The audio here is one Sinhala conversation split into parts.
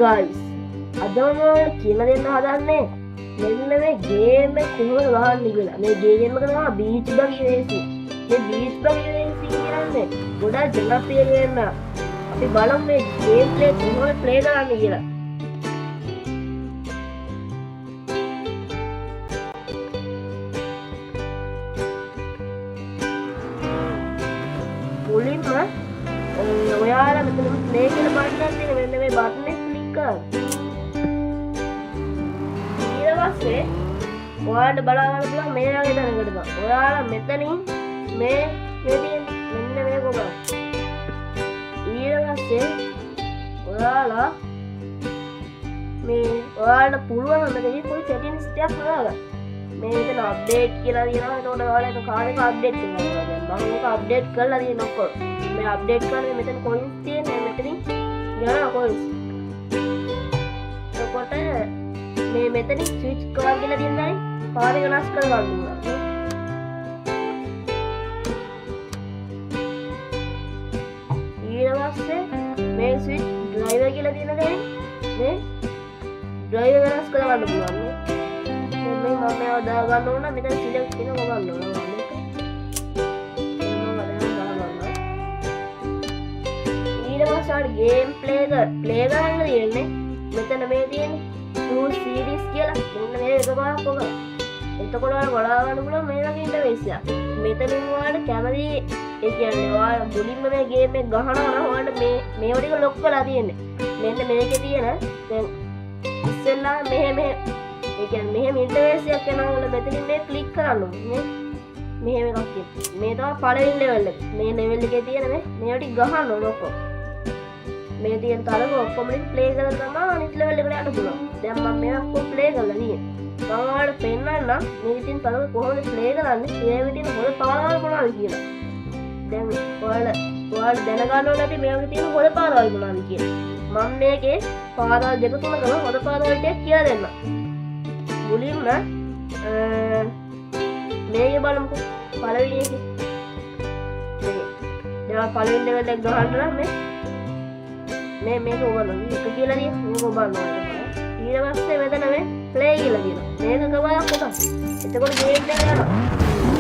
guys, අද මම කියලා දෙන්න හදන්නේ මෙන්න මේ ගේම් එක කොහොමද ගහන්නේ කියලා. මේ ගේම් එක තමයි බීච් බගි රේසින්. මේ බීච් බගි රේසින් කියන්නේ ගොඩාක් ජනප්‍රිය ගේම් එකක්. අපි බලමු මේ ගේම් ප්ලේ කොහොමද ප්ලේ කරන්නේ කියලා. මුලින්ම ඔයාලා මෙතන ප්ලේ කියලා බටන් එකක් තියෙන මෙන්න මේ බටන් එක ක්ලික් කරන්න. ඊළඟට ඔයාලට බලා ගන්න පුළුවන් මේ වගේ තැනකට බා. ඔයාලා මෙතනින් මේ තියෙන මෙන්න මේක ඔබලා. ඊළඟට ඔයාලා මේ ඔයාලට පුළුවන් මෙතනින් કોઈ settings ටිකක් හොයාගන්න. මේ මෙතන අප්ඩේට් කියලා තියෙනවා. එතකොට ඔයාලා ඒක කාර්යක අප්ඩේට් කරනවා. දැන් මම ඒක අප්ඩේට් කරලා තියෙනවා ඔක්කොම. මේ අප්ඩේට් කරන්නේ මෙතන coins තියෙනවා. මෙතනින් යනවා coins. එතකොට මේ මෙතනින් ස්විච් කරලා කියලා තියෙනවා. කාර්ය වෙනස් කරගන්න ඕන. ඊළඟට මේ ස්විච් ඩ්‍රයිවර් කියලා තියෙනවා. මේ ඩ්‍රයිවර් වෙනස් කරගන්න පුළුවන්. මේ මම මේව දා ගන්න ඕන. මෙතන සිලෙක්ට් කරන ගන්න ඕන. ඊළඟට ගේම් ප්ලේ කරන්න තියෙන්නේ මෙතන මේ තියෙන්නේ Tool series කියලා. මෙන්න මේ එක පාරක් ඔබ. එතකොට ඔයාලා බලා ගන්න පුළුවන් මේ වගේ ඉන්ටර්ෆේස් එකක්. මෙතනින් ඔයාලට කැමති ඒ කියන්නේ ඔයාලා මුලින්ම මේ ගේම් එක ගහනවා නම් ඔයාලට මේ ටික ලොක් කරලා තියෙන්නේ. මෙන්න මේකේ තියෙන දැන් ඉස්සෙල්ලා මෙහෙම ඒ කියන්නේ මෙහෙම ඉන්ටර්ෆේස් එකක් යනවා. ඔයාලා මෙතනින් මේ ක්ලික් කරන්න ඕනේ. මෙහෙම එකක් තියෙනවා. මේ තමයි පළවෙනි ලෙවල් එක. මේ ලෙවල් එකේ තියෙන මේ ටික ගහන්න ඕන ඔක්කොම. මේ තියෙන තරම ඔක්කොම ප්ලේ කරලා තමයි අනිත් ලෙවල් එකට යන්න පුළුවන්. දැන් මම මේක ඔක්කොම ප්ලේ කරලා තියෙන්නේ. මම ඔයාලට පෙන්නන්නම් මේ ඉතින් තරම කොහොමද ප්ලේ කරන්නේ ඒ විදිහට හොද පාරවල් මොනවද කියලා. දැන් ඔයාලා දැනගන්න ඕනේ අපි මේකේ තියෙන හොද පාරවල් මොනවද කියලා. මම මේකේ පාරවල් දෙක තුනක හොද පාරවල් ටික කියලා දෙන්නම්. මුලින්ම මේක බලමුකෝ පළවෙනි එකේ. දැන් පළවෙනි ලෙවල් එක ගහන්න නම් මේක ඔබන්න එක කියලා දිය මේක ඔබන්න ඕනේ. ඊළඟට මෙතන මේ ප්ලේ කියලා දිනවා. මේක කවයක් උතන්. එතකොට ගේම් එක යනවා.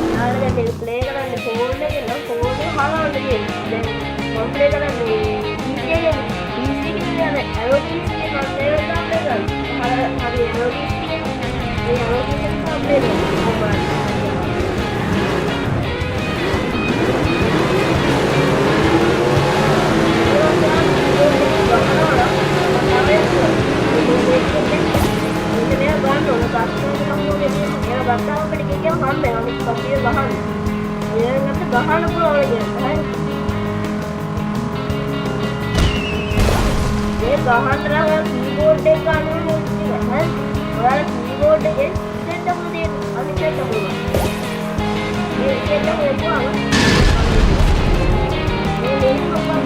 ඊළඟට දැන් මේක ප්ලේ කරන්නේ ෆෝන් එකේ නම් ෆෝන් එක හලවන්න තියෙන්නේ. දැන් මම ප්ලේ කරන්නේ PC එකේ කියන්නේ ඇරෝ කීස් එක මම මේ වෙලාවට ප්ලේ කරනවා. හරි ඇරෝ කීස් කියන්නේ මේ ඇරෝ කීස් එක මම ප්ලේ කරනවා. ගහන්න පුළුවන් කියන්නේ. මේ ගහන්න නම් කීබෝඩ් එක ගන්න ඕනේ. හරි. ඔයාලා කීබෝඩ් එකේ සෙට් එකක් තියෙනවා. අනිත් එක බලන්න. මේ සෙට් එක ඔයාලා මේ ලේන් ඔක්කොම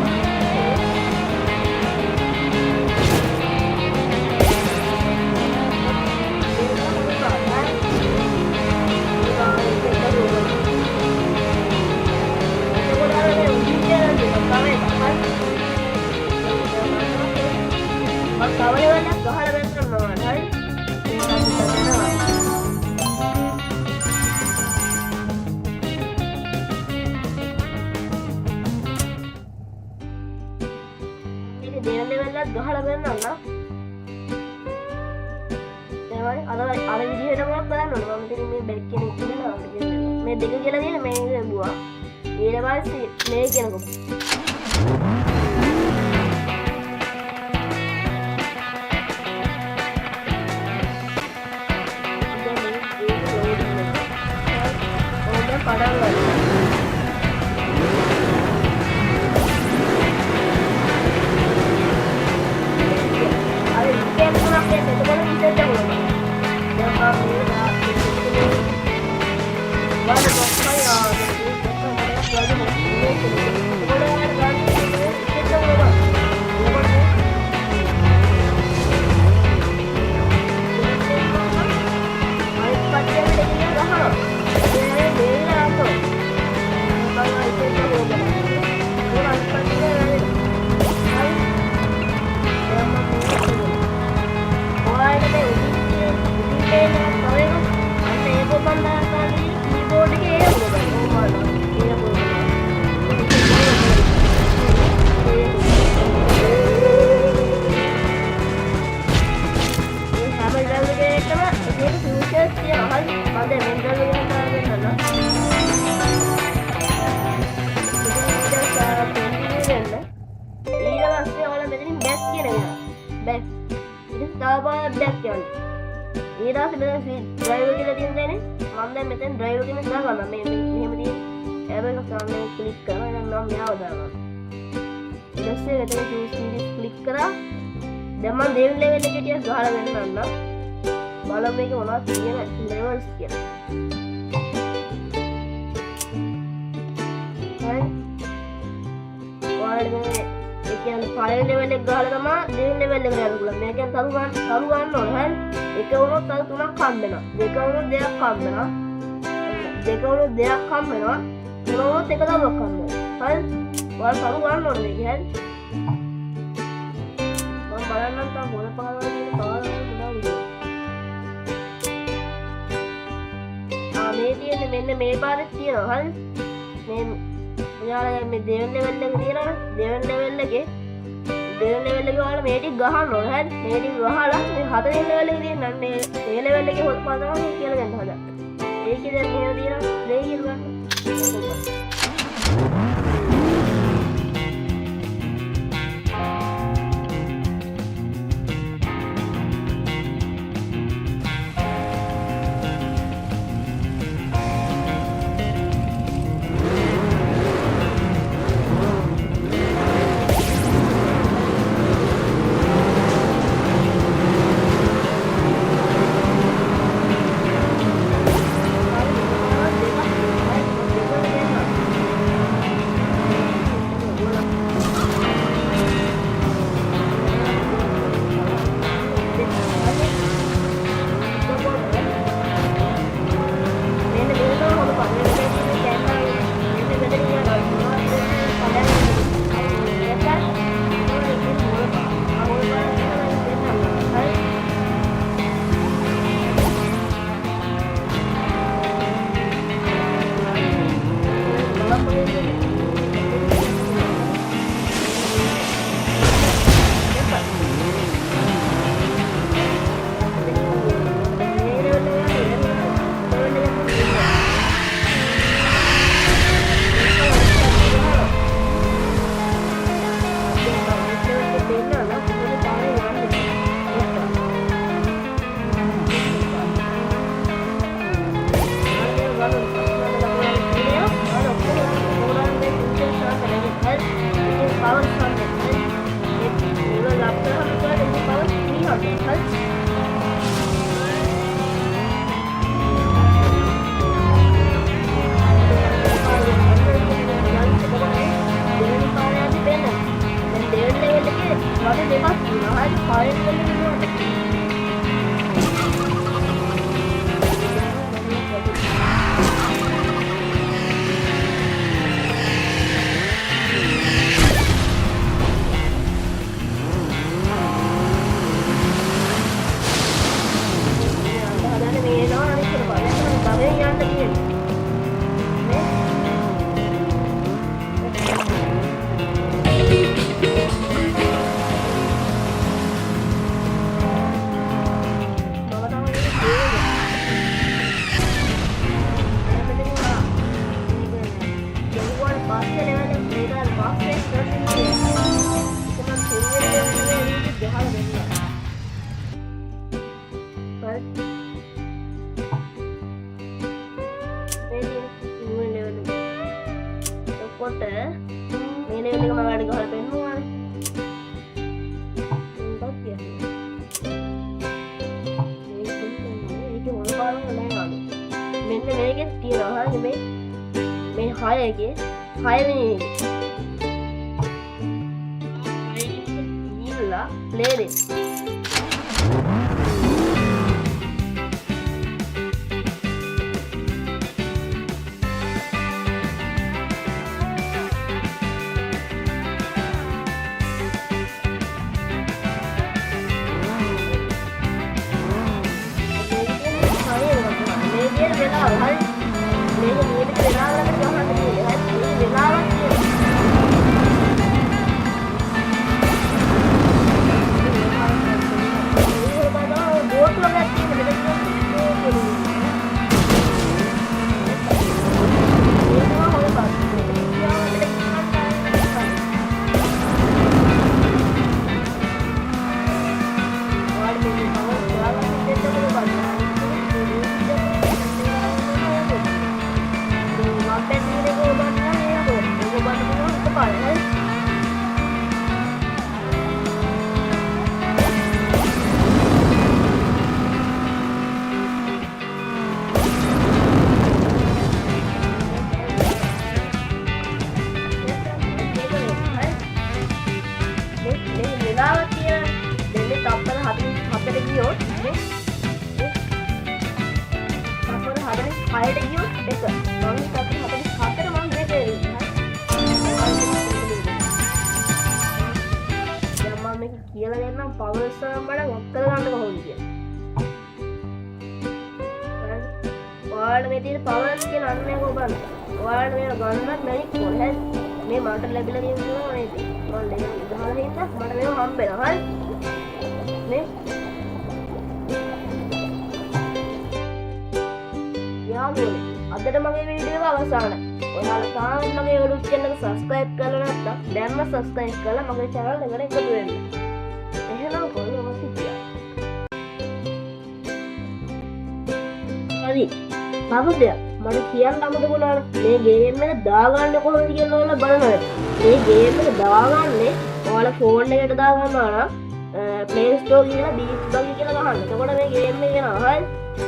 ගහලා බලන්න අර විදිහටම බලන්න ඕනේ. මම ඉතින් මේ බැක් කෙනෙක් ඉන්නවා මේ දෙක කියලා දින මේ ලැබුවා. ඊට පස්සේ මේ කියනකො පඩම් ගන්න. හරි මම දැන් මෙන්ඩල් එක හදාගෙන යනවා ඊළඟට ඔයාලා මෙතනින් බැක් කියන එක බැක් ඉතින් තාපාවක් බැක් යනවා ඊට පස්සේ මෙතන ඩ්‍රයිවර් කියලා තියෙනනේ මම දැන් මෙතන ඩ්‍රයිවර් කියන දාගන්නවා මේ මෙහෙම තියෙන ටැබ් එක සාමනේ ක්ලික් කරනවා එහෙනම් මම මෙයාව දාගන්නවා ඊට පස්සේ මෙතන choose series ක්ලික් කරා දැන් මම දෙවෙනි ලෙවල් එකේ ටිකක් ගහලා ගන්නම් බලමු මේක මොනවද කියන levels කියලා හරි ඔයාලට මේ ඒ කියන්නේ පළවෙනි ලෙවල් එක ගහලා තමයි දෙවෙනි ලෙවල් එකට යන්න පුළුවන් මේ කියන්නේ තරු ගන්න ඕනේ හරි එක වුණොත් තරු තුනක් හම්බ වෙනවා දෙක වුණොත් දෙකක් හම්බ වෙනවා දෙක වුණොත් දෙකක් හම්බ වෙනවා තුන වුණොත් එක තරුවක් හම්බ වෙනවා හරි ඔයාලා තරු ගන්න ඕනේ මේක හරි මම බලන්නම් තා මොන පහවද කියන පාරවල් මොනවද මේ තියෙන්නේ මෙන්න මේ පාරේ තියෙනවා හරි මේ ඔයාලා මේ දෙවෙනි ලෙවල් එක තියෙනවනේ දෙවෙනි ලෙවල් එකේ ඔයාලා මේ ටික ගහන්න ඕනේ හරි මේ ටික ගහලා මේ හතරවෙනි ලෙවල් එකේ තියෙන මේ ලෙවල් එකේ පදම කියලා ගන්න හදා ඒකේ දැන් මෙහෙම තියෙනවා ප්ලේ කියලා ගන්න මෙන්න මේකේ තියෙනවා හරි මේ 6 එකේ 6 වෙනි එකේ ඉල්ලා ප්ලේ දෙන්න 6ට ගියොත් 1 මම හිතන්නේ 44 මම මේක දැන් මම මේක කියලා දෙන්නම් පවර්ස් නම් බලන්න ඔක් කරගන්න කොහොමද කියලා ඔයාලට මේ තියෙන පවර්ස් කියන අන්නේ කොහොමද ඔයාලට මේක ගන්නත් බැරි කොහෙද මේ මට ලැබිලා තියෙන දේ නේද මම දෙන්න ඉඳලා හින්දා මට මේක හම්බෙනවා හරි නේ යාළුවනේ අදට මගේ වීඩියෝ එක අවසానයි ඔයාලා තාම මගේ YouTube channel එක subscribe කරලා නැත්නම් දැන්ම subscribe කරලා මගේ channel එකට එකතු වෙන්න එහෙනම් කොහොමද හිටියා හරි මමද මට කියන්න අමතකුණා මේ ගේම් එක දාගන්න කොහොමද කියලා ඔයාලා බලනවා මේ ගේම් එක දාගන්නේ ඔයාලා ෆෝන් එකට දාගන්නවා නම් Play Store කියලා Beats Buggy කියලා ගහන්න. එතකොට මේ ගේම් එක යනවා. හරි.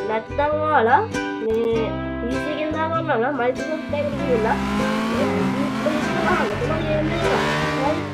නැත්තම් ඔයාලා මේ PC එකෙන් දාගන්නවා නම් Microsoft එකට ගිහලා Beats Buggy කියලා ගහන්න. එතකොට ගේම් එක යනවා. හරි.